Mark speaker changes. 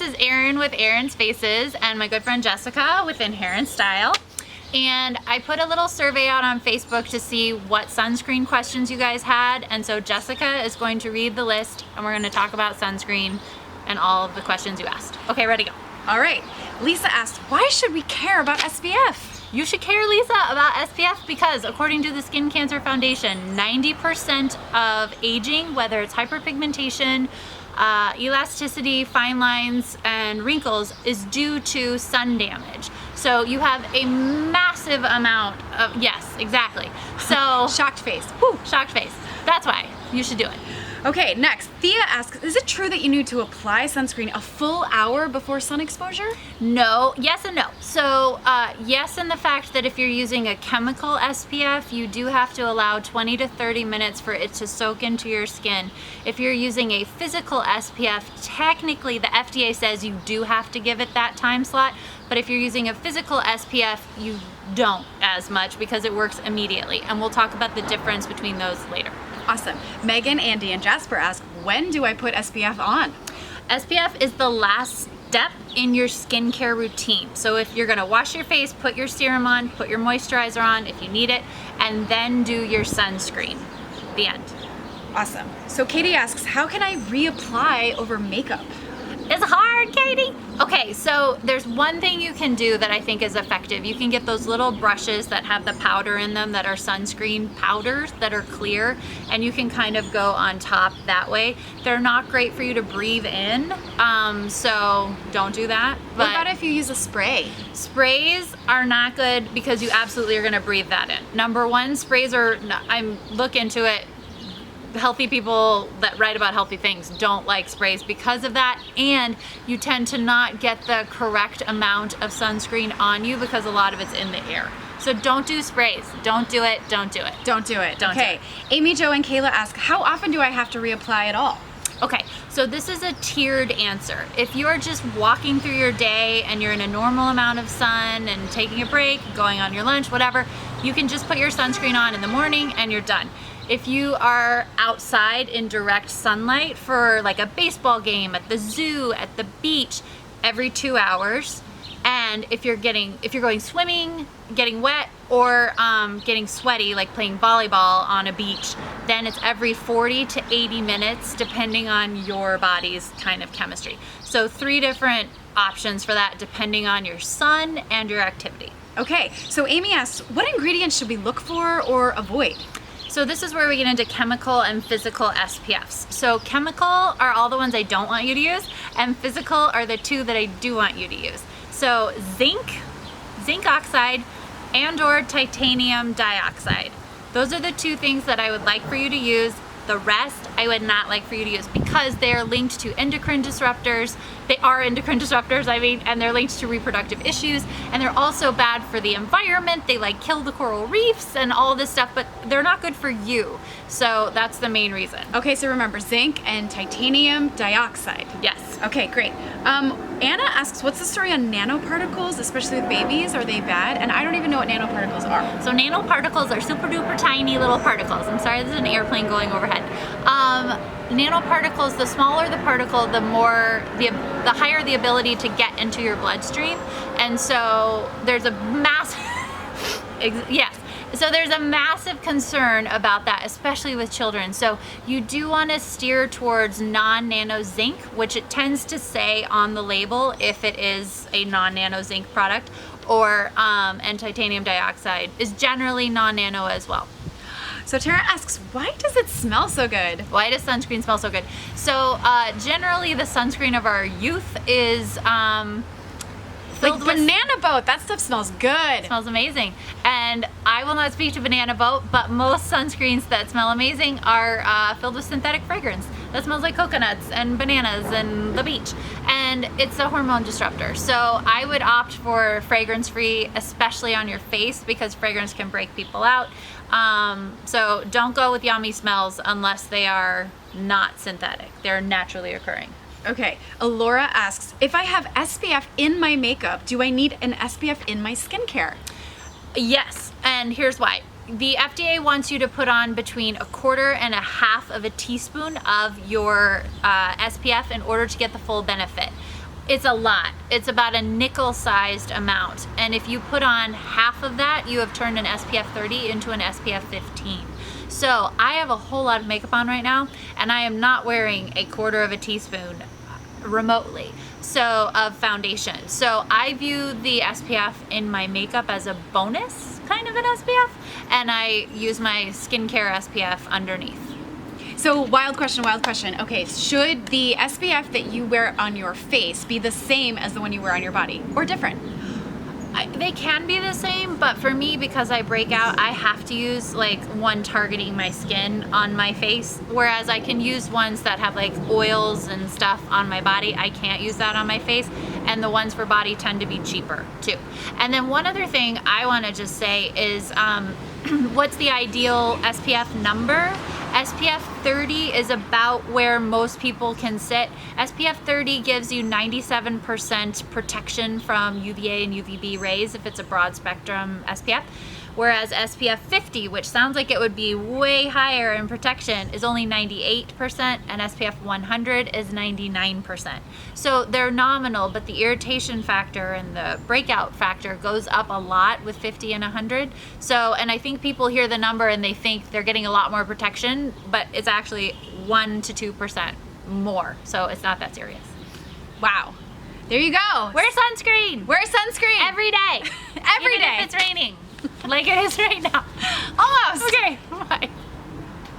Speaker 1: is Erin with Erin's Faces and my good friend Jessica with Inherent Style. And I put a little survey out on Facebook to see what sunscreen questions you guys had. And so Jessica is going to read the list and we're going to talk about sunscreen and all of the questions you asked. Okay, ready, go.
Speaker 2: All right. Lisa asked, why should we care about SPF?
Speaker 1: You should care, Lisa, about SPF because according to the Skin Cancer Foundation, 90% of aging, whether it's hyperpigmentation, elasticity, fine lines, and wrinkles, is due to sun damage. So you have a massive amount of, yes, exactly. So
Speaker 2: Shocked face.
Speaker 1: whew, shocked face. That's why you should do it.
Speaker 2: Okay, next, Thea asks, is it true that you need to apply sunscreen a full hour before sun exposure?
Speaker 1: No, yes and no. So yes, in the fact that if you're using a chemical SPF, you do have to allow 20 to 30 minutes for it to soak into your skin. If you're using a physical SPF, technically the FDA says you do have to give it that time slot, but if you're using a physical SPF, you don't as much because it works immediately. And we'll talk about the difference between those later.
Speaker 2: Awesome. Megan, Andy, and Jasper ask, when do I put SPF on?
Speaker 1: SPF is the last step in your skincare routine. So if you're gonna wash your face, put your serum on, put your moisturizer on if you need it, and then do your sunscreen. The end.
Speaker 2: Awesome. So Katie asks, how can I reapply over makeup?
Speaker 1: It's hard, Katie. Okay, so there's one thing you can do that I think is effective. You can get those little brushes that have the powder in them that are sunscreen powders that are clear, and you can kind of go on top that way. They're not great for you to breathe in, so don't do that.
Speaker 2: What about if you use a spray?
Speaker 1: Sprays are not good because you absolutely are gonna breathe that in. Number one, sprays are, look into it. Healthy people that write about healthy things don't like sprays because of that, and you tend to not get the correct amount of sunscreen on you because a lot of it's in the air. So don't do sprays. Don't do it. Don't do it.
Speaker 2: Don't do it.
Speaker 1: Don't
Speaker 2: okay.
Speaker 1: do it.
Speaker 2: Amy, Joe, and Kayla ask, how often do I have to reapply at all?
Speaker 1: Okay, so this is a tiered answer. If you're just walking through your day and you're in a normal amount of sun and taking a break, going on your lunch, whatever, you can just put your sunscreen on in the morning and you're done. If you are outside in direct sunlight for like a baseball game, at the zoo, at the beach, every 2 hours. And if you're going swimming, getting wet, or getting sweaty, like playing volleyball on a beach, then it's every 40 to 80 minutes, depending on your body's kind of chemistry. So 3 different options for that, depending on your sun and your activity.
Speaker 2: Okay, so Amy asks, what ingredients should we look for or avoid?
Speaker 1: So this is where we get into chemical and physical SPFs. So chemical are all the ones I don't want you to use, and physical are the 2 that I do want you to use. So zinc oxide, and or titanium dioxide. Those are the 2 things that I would like for you to use. The rest I would not like for you to use because they are linked to endocrine disruptors. They are endocrine disruptors, and they're linked to reproductive issues, and they're also bad for the environment. They like kill the coral reefs and all this stuff, but they're not good for you. So that's the main reason.
Speaker 2: Okay, so remember zinc and titanium dioxide.
Speaker 1: Yes.
Speaker 2: Okay, great. Anna asks, what's the story on nanoparticles, especially with babies? Are they bad? And I don't even know what nanoparticles are.
Speaker 1: So nanoparticles are super duper tiny little particles. I'm sorry, there's an airplane going overhead. Nanoparticles, the smaller the particle, the higher the ability to get into your bloodstream. And so there's a massive, yes. So there's a massive concern about that, especially with children. So you do want to steer towards non-nano zinc, which it tends to say on the label if it is a non-nano zinc product, or and titanium dioxide is generally non-nano as well.
Speaker 2: So Tara asks, why does it smell so good?
Speaker 1: Why does sunscreen smell so good? So generally the sunscreen of our youth is
Speaker 2: like Banana Boat, that stuff smells good.
Speaker 1: It smells amazing. And I will not speak to Banana Boat, but most sunscreens that smell amazing are filled with synthetic fragrance that smells like coconuts and bananas and the beach. And it's a hormone disruptor. So I would opt for fragrance-free, especially on your face, because fragrance can break people out. So don't go with yummy smells unless they are not synthetic. They're naturally occurring.
Speaker 2: Okay, Alora asks, if I have SPF in my makeup, do I need an SPF in my skincare?
Speaker 1: Yes, and here's why. The FDA wants you to put on between 1/4 and 1/2 of a teaspoon of your SPF in order to get the full benefit. It's a lot. It's about a nickel-sized amount. And if you put on half of that, you have turned an SPF 30 into an SPF 15. So I have a whole lot of makeup on right now, and I am not wearing a quarter of a teaspoon remotely of foundation. So I view the SPF in my makeup as a bonus kind of an SPF, and I use my skincare SPF underneath.
Speaker 2: So wild question. Okay, should the SPF that you wear on your face be the same as the one you wear on your body, or different?
Speaker 1: They can be the same, but for me, because I break out, I have to use like one targeting my skin on my face, whereas I can use ones that have like oils and stuff on my body. I can't use that on my face, and the ones for body tend to be cheaper too. And then one other thing I want to just say is what's the ideal SPF number? SPF 30 is about where most people can sit. SPF 30 gives you 97% protection from UVA and UVB rays if it's a broad spectrum SPF, whereas SPF 50, which sounds like it would be way higher in protection, is only 98%, and SPF 100 is 99%. So they're nominal, but the irritation factor and the breakout factor goes up a lot with 50 and 100. So, and I think people hear the number and they think they're getting a lot more protection, but it's actually 1 to 2% more. So it's not that serious.
Speaker 2: Wow. There you go.
Speaker 1: Wear sunscreen.
Speaker 2: Wear sunscreen.
Speaker 1: Every day.
Speaker 2: Every
Speaker 1: Even
Speaker 2: day.
Speaker 1: if it's raining. Like it is right now.
Speaker 2: Almost.
Speaker 1: Okay, bye.